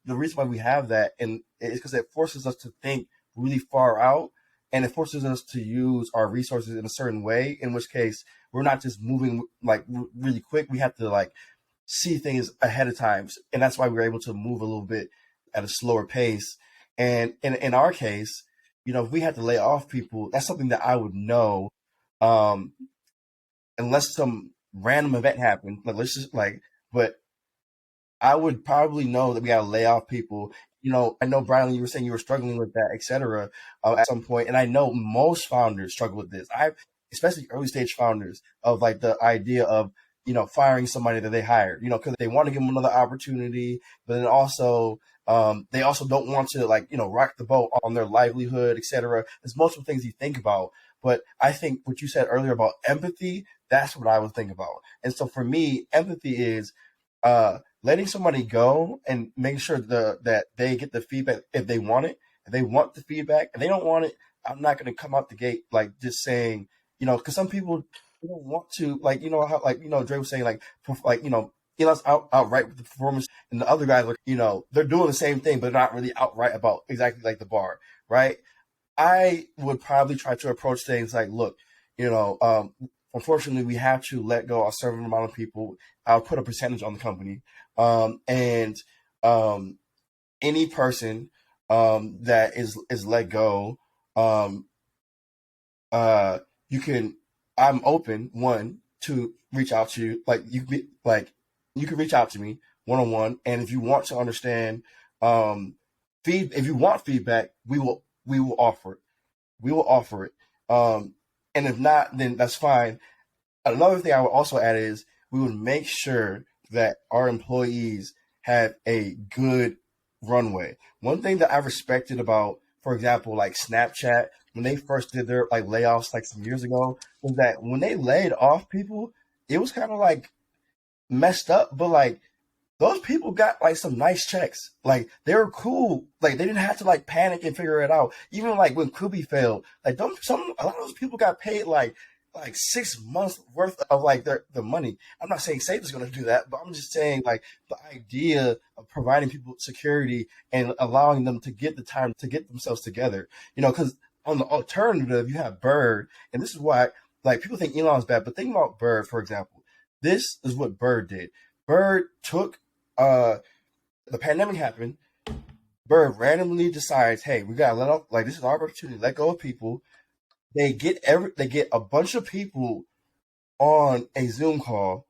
Speaker 4: reason why we have that and is because it forces us to think really far out, and it forces us to use our resources in a certain way, in which case we're not just moving like really quick. We have to like see things ahead of time, and that's why we're able to move a little bit at a slower pace. And in our case, if we had to lay off people, that's something that I would know, unless some random event happened. Like let's just like, but I would probably know that we got to lay off people. I know, Brylan, you were saying you were struggling with that, et cetera, at some point. And I know most founders struggle with this. Especially early stage founders, of like the idea of, firing somebody that they hired, because they want to give them another opportunity, but then also, they also don't want to like, rock the boat on their livelihood, et cetera. There's multiple things you think about. But I think what you said earlier about empathy, that's what I would think about. And so for me, empathy is, letting somebody go and making sure that they get the feedback if they want it. If they want the feedback, if they don't want it, I'm not going to come out the gate like just saying, because some people don't want to, like, how, like, Dre was saying, like, Elon's outright with the performance, and the other guys are, they're doing the same thing, but not really outright about exactly like the bar, right? I would probably try to approach things like, look, unfortunately, we have to let go a certain amount of people. I'll put a percentage on the company. And any person that is let go, I'm open, one, to reach out to you. Like you can reach out to me one-on-one. And if you want to understand, if you want feedback, we will offer it. We will offer it. And if not, then that's fine. Another thing I would also add is we would make sure that our employees have a good runway. One thing that I respected about, for example, like Snapchat, when they first did their like layoffs like some years ago, was that when they laid off people, it was kind of like messed up, but like those people got like some nice checks. Like they were cool. Like they didn't have to like panic and figure it out. Even like when Kubi failed, like a lot of those people got paid like 6 months worth of like the money. I'm not saying Safe is going to do that, but I'm just saying like the idea of providing people security and allowing them to get the time to get themselves together, because on the alternative, you have Bird. And this is why like people think Elon's bad, but think about Bird, for example. This is what Bird did. Bird took, the pandemic happened. Bird randomly decides, hey, we got to let off, like this is our opportunity to let go of people. They get a bunch of people on a Zoom call,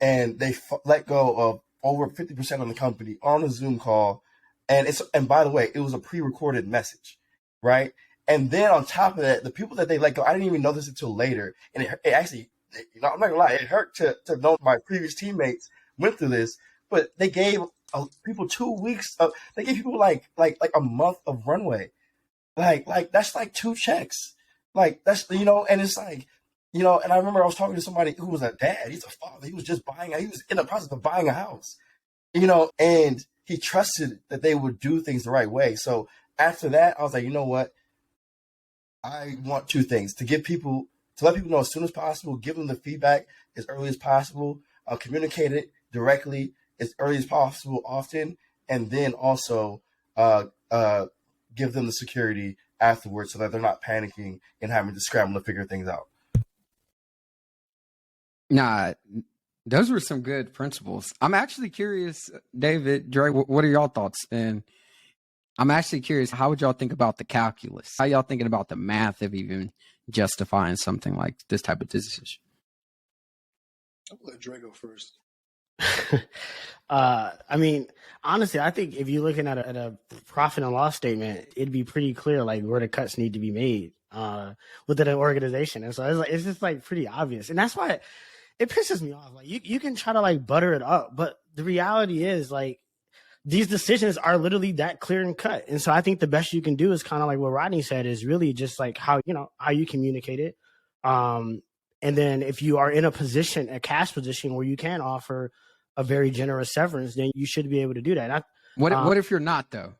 Speaker 4: and they let go of over 50% of the company on a Zoom call. And by the way, it was a pre-recorded message, right? And then on top of that, the people that they let go, I didn't even know this until later. And it actually, I'm not gonna lie, it hurt to know my previous teammates went through this, but they gave people 2 weeks they gave people like a month of runway. Like that's like 2 checks. Like that's, and it's like, and I remember I was talking to somebody who was a dad. He's a father. He was in the process of buying a house, and he trusted that they would do things the right way. So after that, I was like, you know what? I want 2 things: to let people know as soon as possible, give them the feedback as early as possible, communicate it directly as early as possible, often, and then also give them the security afterwards so that they're not panicking and having to scramble to figure things out.
Speaker 3: Nah, those were some good principles. I'm actually curious, David, Dre, what are y'all thoughts? And I'm actually curious, how would y'all think about the calculus? How y'all thinking about the math of even justifying something like this type of decision?
Speaker 1: I'll let Dre go first.
Speaker 5: I mean, honestly, I think if you're looking at a profit and loss statement, it'd be pretty clear like where the cuts need to be made. within an organization. And so it's just like pretty obvious. And that's why it pisses me off. Like you can try to like butter it up, but the reality is like these decisions are literally that clear and cut. And so I think the best you can do is kind of like what Rodney said, is really just like how you communicate it. And then if you are in a cash position where you can offer a very generous severance, then you should be able to do that.
Speaker 3: What if you're not, though?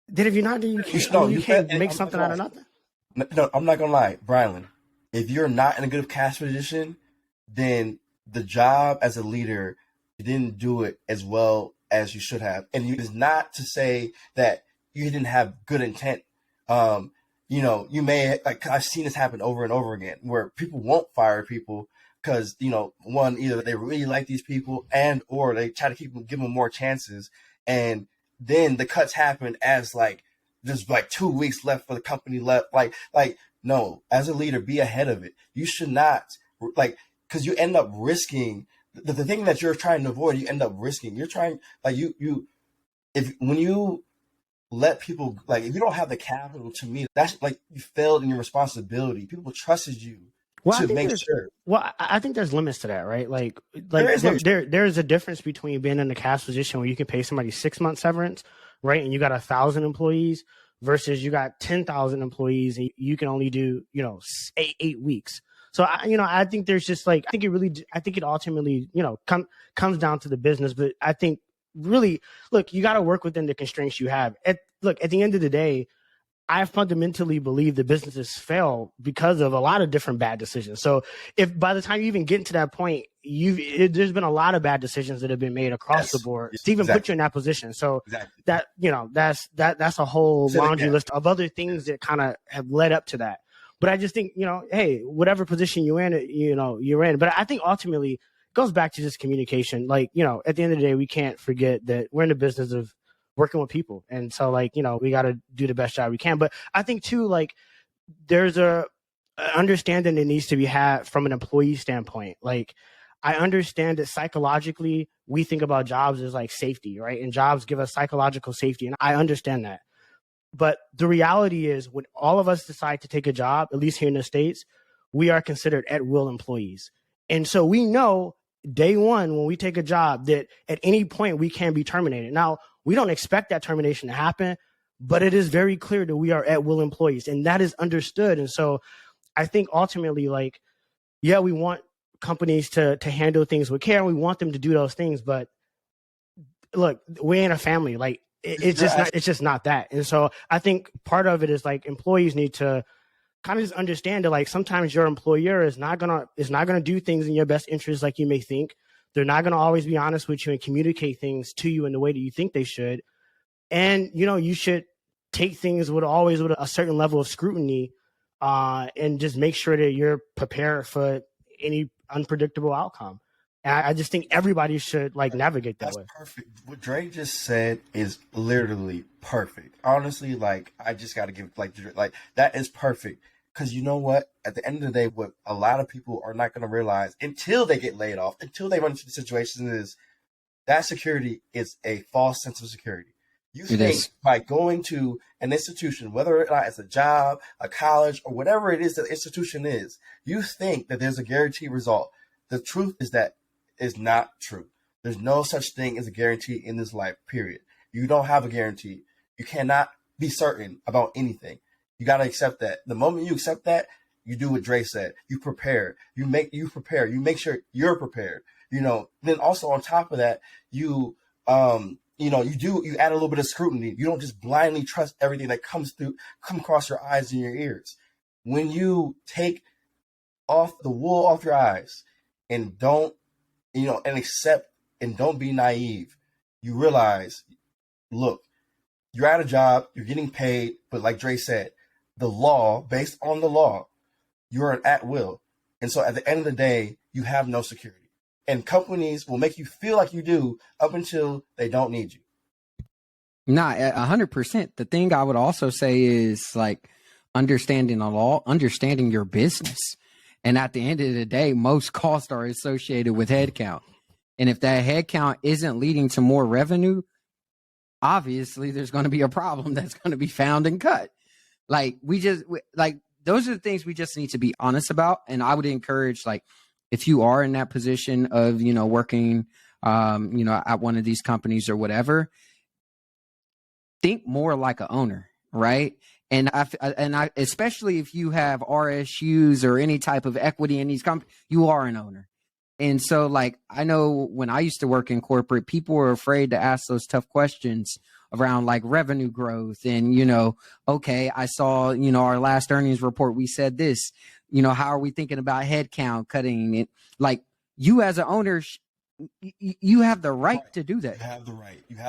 Speaker 5: Then if you're not, then you can't make something out of nothing.
Speaker 4: No, I'm not gonna lie, Brylan. If you're not in a good cash position, then the job as a leader, you didn't do it as well as you should have. And it's not to say that you didn't have good intent. You may, like, I've seen this happen over and over again, where people won't fire people because, one, either they really like these people or they try to give them more chances. And then the cuts happen as like, there's like 2 weeks left for the company left. No, as a leader, be ahead of it. You should not, because you end up risking the thing that you're trying to avoid. You end up risking. You're trying, when you let people, if you don't have the capital, to me, that's like you failed in your responsibility. People trusted you to make sure.
Speaker 5: Well, I think there's limits to that, right? There's a difference between being in a cash position where you can pay somebody 6 months severance, right? And you got 1,000 employees versus you got 10,000 employees and you can only do, 8 weeks. So I think there's just I think it ultimately, comes down to the business. But I think really, look, you got to work within the constraints you have. At the end of the day, I fundamentally believe the businesses fail because of a lot of different bad decisions. So if by the time you even get to that point, there's been a lot of bad decisions that have been made across the board to even put you in that position. So that, that's a whole laundry list of other things that kind of have led up to that. But I just think, hey, whatever position you're in, you're in. But I think ultimately it goes back to just communication. At the end of the day, we can't forget that we're in the business of working with people. And so we got to do the best job we can. But I think too, there's a understanding that needs to be had from an employee standpoint. I understand that psychologically we think about jobs as safety, right? And jobs give us psychological safety. And I understand that. But the reality is when all of us decide to take a job, at least here in the States, we are considered at-will employees. And so we know day one when we take a job that at any point we can be terminated. Now, we don't expect that termination to happen, but it is very clear that we are at-will employees, and that is understood. And so I think ultimately, we want companies to handle things with care. We want them to do those things, but look, we're in a family. It's just not that. And so I think part of it is employees need to kind of just understand that sometimes your employer is not gonna do things in your best interest like you may think. They're not gonna always be honest with you and communicate things to you in the way that you think they should. And you should take things with a certain level of scrutiny, and just make sure that you're prepared for any unpredictable outcome. And I just think everybody should navigate that way.
Speaker 4: That's perfect. What Drake just said is literally perfect. Honestly, I just got to give that is perfect. Because you know what? At the end of the day, what a lot of people are not going to realize until they get laid off, until they run into the situation, is that security is a false sense of security. You think by going to an institution, whether or not it's a job, a college, or whatever it is that the institution is, you think that there's a guaranteed result. The truth is that is not true. There's no such thing as a guarantee in this life, period. You don't have a guarantee. You cannot be certain about anything. You got to accept that. The moment you accept that, you do what Dre said. You prepare. You prepare. You make sure you're prepared. Then also on top of that, you add a little bit of scrutiny. You don't just blindly trust everything that come across your eyes and your ears. When you take off the wool off your eyes and don't, and accept and don't be naive, you realize, look, you're at a job, you're getting paid, but like Dre said, the law, based on the law, you're an at will. And so at the end of the day, you have no security. And companies will make you feel like you do up until they don't need you.
Speaker 3: Nah, 100%. The thing I would also say is understanding the law, understanding your business. And at the end of the day, most costs are associated with headcount. And if that headcount isn't leading to more revenue, obviously there's going to be a problem that's going to be found and cut. Like like those are the things we just need to be honest about. And I would encourage, like, if you are in that position of, working, at one of these companies or whatever, think more like an owner, right? And I, especially if you have RSUs or any type of equity in these companies, you are an owner. And so, like, I know when I used to work in corporate, people were afraid to ask those tough questions around like revenue growth. And, okay, I saw, our last earnings report, we said this, how are we thinking about headcount cutting it? Like, you as an owner, you have the right to do that.
Speaker 4: You have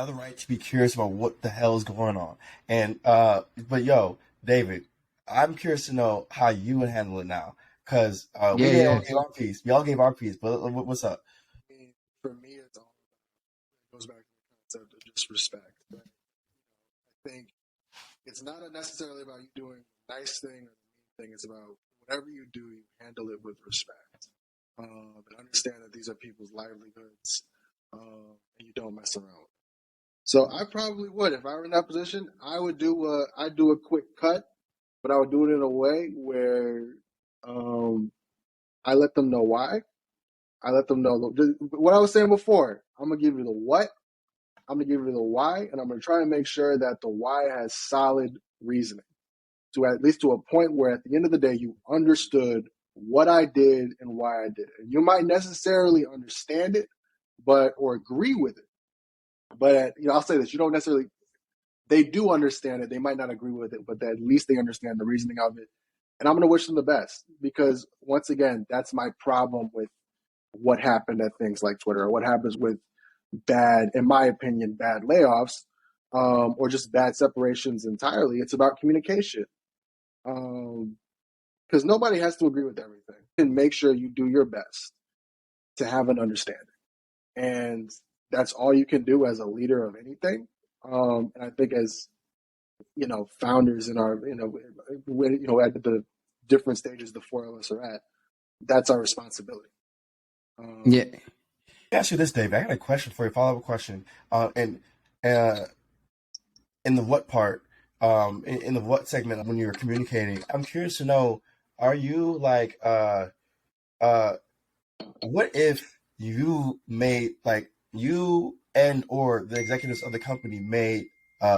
Speaker 4: the right to be curious about what the hell is going on. And but yo, David, I'm curious to know how you would handle it now, because we all gave our piece. We all gave our piece. But what's up?
Speaker 1: For me, it goes back to the concept of just respect. But I think it's not necessarily about you doing a nice thing or the mean thing. It's about whatever you do, you handle it with respect. And understand that these are people's livelihoods, and you don't mess around. So I probably would, if I were in that position, I'd do a quick cut, but I would do it in a way where I let them know why. I let them know what I was saying before. I'm gonna give you the what, I'm gonna give you the why, and I'm gonna try to make sure that the why has solid reasoning, to at least to a point where at the end of the day you understood what I did and why I did it. You might necessarily understand it, or agree with it. But I'll say this: you don't necessarily. They do understand it. They might not agree with it, but at least they understand the reasoning of it. And I'm going to wish them the best, because once again, that's my problem with what happened at things like Twitter, or what happens with bad, in my opinion, bad layoffs, or just bad separations entirely. It's about communication. Because nobody has to agree with everything. And make sure you do your best to have an understanding. And that's all you can do as a leader of anything. And I think as, founders in our, at the different stages the four of us are at, that's our responsibility.
Speaker 3: Yeah.
Speaker 4: Let me ask you this, Dave. I got a question for you, follow-up question. In the what part, in the what segment when you're communicating, I'm curious to know, are you like, what if you made, like, you and or the executives of the company made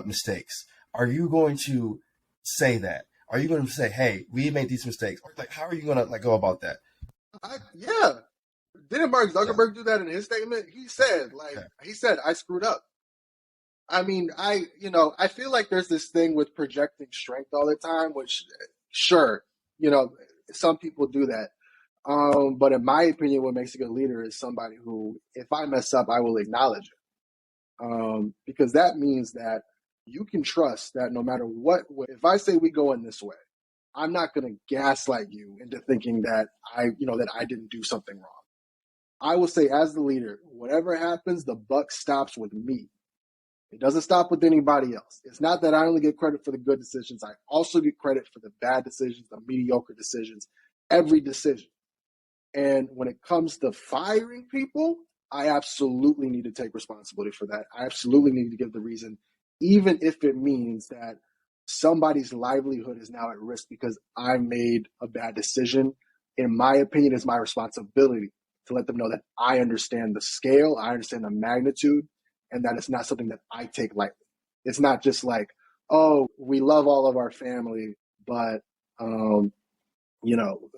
Speaker 4: mistakes? Are you going to say that? Are you going to say, hey, we made these mistakes? Or, like, how are you going to, like, go about that?
Speaker 1: Yeah. Didn't Mark Zuckerberg do that in his statement? He said, I screwed up. I mean, I feel like there's this thing with projecting strength all the time, which, sure, some people do that. But in my opinion, what makes a good leader is somebody who, if I mess up, I will acknowledge it. Because that means that you can trust that no matter what, if I say we go in this way, I'm not going to gaslight you into thinking that that I didn't do something wrong. I will say, as the leader, whatever happens, the buck stops with me. It doesn't stop with anybody else. It's not that I only get credit for the good decisions. I also get credit for the bad decisions, the mediocre decisions, every decision. And when it comes to firing people, I absolutely need to take responsibility for that. I absolutely need to give the reason, even if it means that somebody's livelihood is now at risk because I made a bad decision. In my opinion, it's my responsibility to let them know that I understand the scale, I understand the magnitude, and that it's not something that I take lightly. It's not just like, oh, we love all of our family, but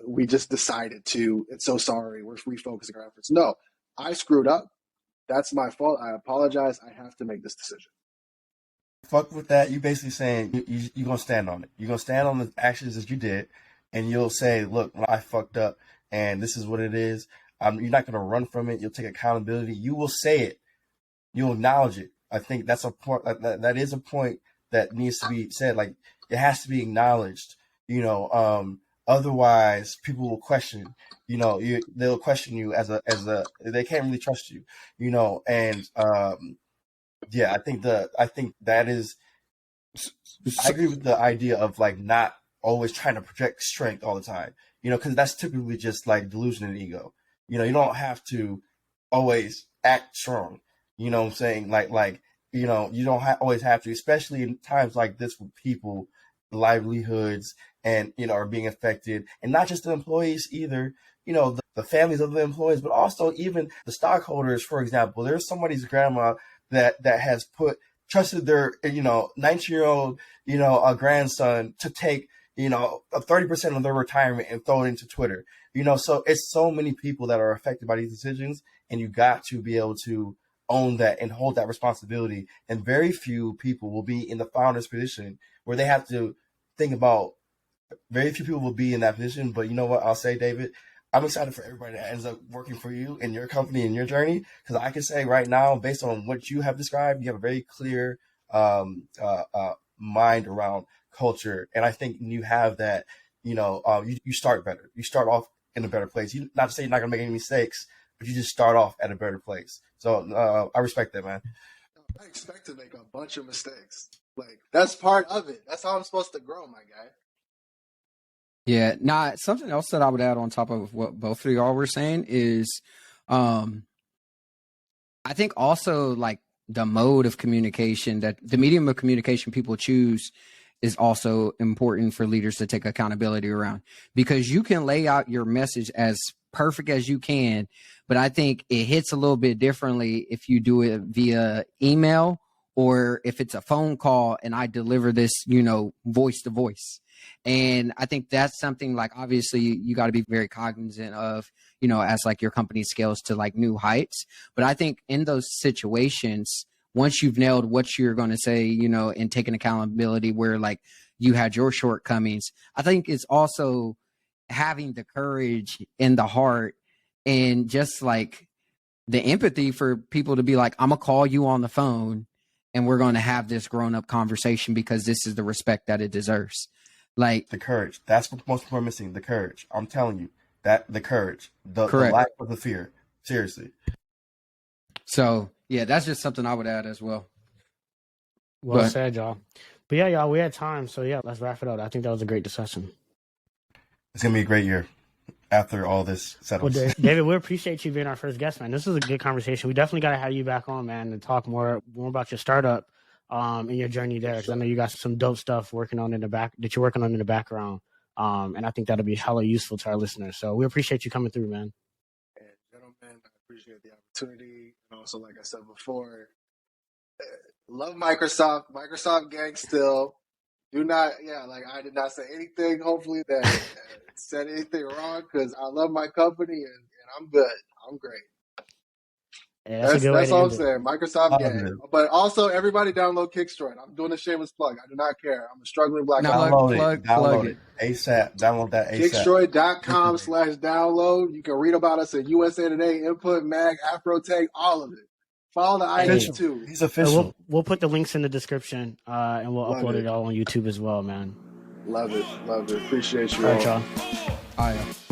Speaker 1: we just decided to, it's so sorry, we're refocusing our efforts. No, I screwed up. That's my fault. I apologize. I have to make this decision.
Speaker 4: Fuck with that. You basically saying you're going to stand on it. You're going to stand on the actions that you did, and you'll say, look, I fucked up, and this is what it is. You're not going to run from it. You'll take accountability. You will say it. You'll acknowledge it. I think that's a point. That is a point that needs to be said. Like, it has to be acknowledged. Otherwise, people will question. They'll question you as a. They can't really trust you. And yeah, I think that is. I agree with the idea of, like, not always trying to project strength all the time. Because that's typically just like delusion and ego. You don't have to always act strong. You know what I'm saying? Like you don't always have to, especially in times like this with people livelihoods and, are being affected, and not just the employees either, the families of the employees, but also even the stockholders. For example, there's somebody's grandma that has trusted their, 19-year-old, a grandson to take, 30% of their retirement and throw it into Twitter. So it's so many people that are affected by these decisions, and you got to be able to own that and hold that responsibility. And very few people will be in the founder's position where they have to think about. Very few people will be in that position. But you know what I'll say, David? I'm excited for everybody that ends up working for you in your company and your journey, because I can say right now, based on what you have described, you have a very clear mind around culture. And I think you have that, you start better. You start off in a better place. Not to say you're not going to make any mistakes, but you just start off at a better place. So I respect that, man.
Speaker 1: I expect to make a bunch of mistakes. Like, that's part of it. That's how I'm supposed to grow, my guy.
Speaker 3: Yeah, something else that I would add on top of what both of y'all were saying is, I think also like the mode of communication, that the medium of communication people choose is also important for leaders to take accountability around, because you can lay out your message as perfect as you can, but I think it hits a little bit differently if you do it via email or if it's a phone call and I deliver this, voice to voice. And I think that's something like, obviously you got to be very cognizant of, as like your company scales to like new heights. But I think in those situations, once you've nailed what you're going to say, and taking accountability where like you had your shortcomings, I think it's also having the courage and the heart and just like the empathy for people to be like, I'm gonna call you on the phone and we're going to have this grown up conversation because this is the respect that it deserves. Like
Speaker 4: the courage. That's what most people are missing. The courage. I'm telling you, that the courage, the lack of the fear. Seriously.
Speaker 3: So yeah, that's just something I would add as well.
Speaker 5: Well said, y'all. But yeah, y'all, we had time, so yeah, let's wrap it up. I think that was a great discussion.
Speaker 4: It's gonna be a great year after all this settles.
Speaker 5: Well, David, we appreciate you being our first guest, man. This is a good conversation. We definitely got to have you back on, man, and talk more about your startup and your journey there. Because I know you got some dope stuff working on in the background. And I think that'll be hella useful to our listeners. So we appreciate you coming through, man.
Speaker 1: And gentlemen, I appreciate the opportunity. And also, like I said before, love Microsoft. Microsoft gang still. Do not, I did not say anything, hopefully, that said anything wrong, because I love my company and I'm good. I'm great.
Speaker 5: Yeah, that's
Speaker 1: all I'm saying. Microsoft gang. But also, everybody download Kickstroid. I'm doing a shameless plug. I do not care. I'm a struggling black guy.
Speaker 4: Download it ASAP. Download that ASAP.
Speaker 1: Kickstroid.com/download. You can read about us at USA Today, Input, Mag, Afrotech, all of it. Follow the IG too.
Speaker 4: He's official.
Speaker 5: We'll put the links in the description and we'll upload it all on YouTube as well, man.
Speaker 1: Love it. Appreciate you
Speaker 5: all. All right, y'all.
Speaker 3: All right.